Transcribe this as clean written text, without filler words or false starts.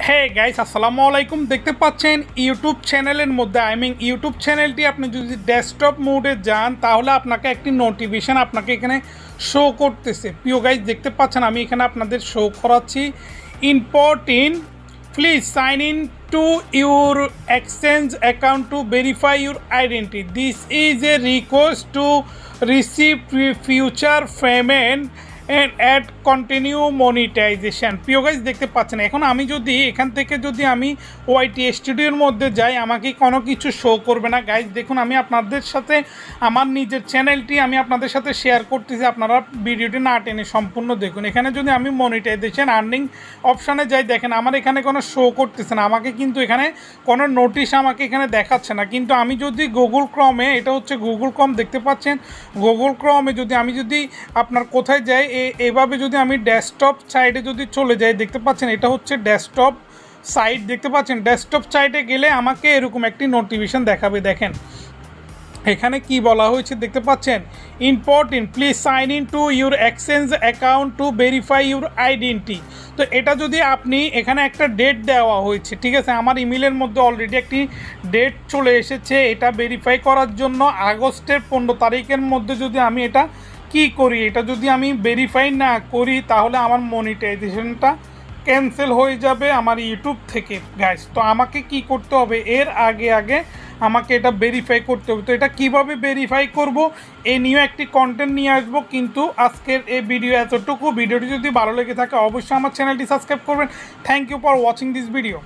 Hey guys আসসালামু আলাইকুম। দেখতে পাচ্ছেন ইউটিউব চ্যানেলের মধ্যে ইউটিউব চ্যানেলটি আপনি যদি ডেস্কটপ মোডে যান তাহলে আপনাকে একটি নোটিফিকেশন আপনাকে এখানে শো করতেছে। প্রিয় গাইস দেখতে পাচ্ছেন আমি এখানে আপনাদের শো করাচ্ছি important please sign in to your exchange account to verify your identity, this is a request to receive future payment and add continue monetization. প্রিয় গাইস দেখতে পাচ্ছেন এখন আমি যদি এখান থেকে যদি আমি ওয়াইটি স্টুডিওর মধ্যে যাই আমাকে কোনো কিছু শো করবে না। গাইস দেখুন আমি আপনাদের সাথে আমার নিজের চ্যানেলটি আমি আপনাদের সাথে শেয়ার করতেছি, আপনারা ভিডিওটি না টেনে সম্পূর্ণ দেখুন। এখানে যদি আমি মনিটাইজেশন আর্নিং অপশানে যাই দেখেন আমার এখানে কোনো শো করতেছে না, আমাকে কিন্তু এখানে কোনো নোটিশ আমাকে এখানে দেখাচ্ছে না। কিন্তু আমি যদি গুগল ক্রমে, এটা হচ্ছে গুগল ক্রম দেখতে পাচ্ছেন, গুগল ক্রমে যদি আমি আপনার কোথায় যাই এভাবে যদি আমি ডেস্কটপ সাইটে যদি চলে যাই দেখতে পাচ্ছেন এটা হচ্ছে ডেস্কটপ সাইট। দেখতে পাচ্ছেন ডেস্কটপ সাইটে গেলে আমাকে এরকম একটি নোটিফিকেশন দেখাবে। দেখেন এখানে কি বলা হয়েছে দেখতে পাচ্ছেন, important please sign in to your exchange account to verify your identity. তো এটা যদি আপনি এখানে একটা ডেট দেওয়া হয়েছে, ঠিক আছে, আমার ইমেলের মধ্যে অলরেডি একটি ডেট চলে এসেছে এটা ভেরিফাই করার জন্য। আগস্টের 15 তারিখের মধ্যে যদি আমি এটা কি করি, এটা যদি আমি ভেরিফাই না করি তাহলে আমার মনিটাইজেশনটা ক্যান্সেল হয়ে যাবে আমার ইউটিউব থেকে। গাইস তো আমাকে কি করতে হবে, এর আগে আমাকে এটা ভেরিফাই করতে হবে। তো এটা কিভাবে ভেরিফাই করব এই নিয়ে একটি কন্টেন্ট নিয়ে আসবো, কিন্তু আজকের এই ভিডিও এতটুকু। ভিডিওটি যদি ভালো লেগে থাকে অবশ্যই আমার চ্যানেলটি সাবস্ক্রাইব করবেন। Thank you for watching this video.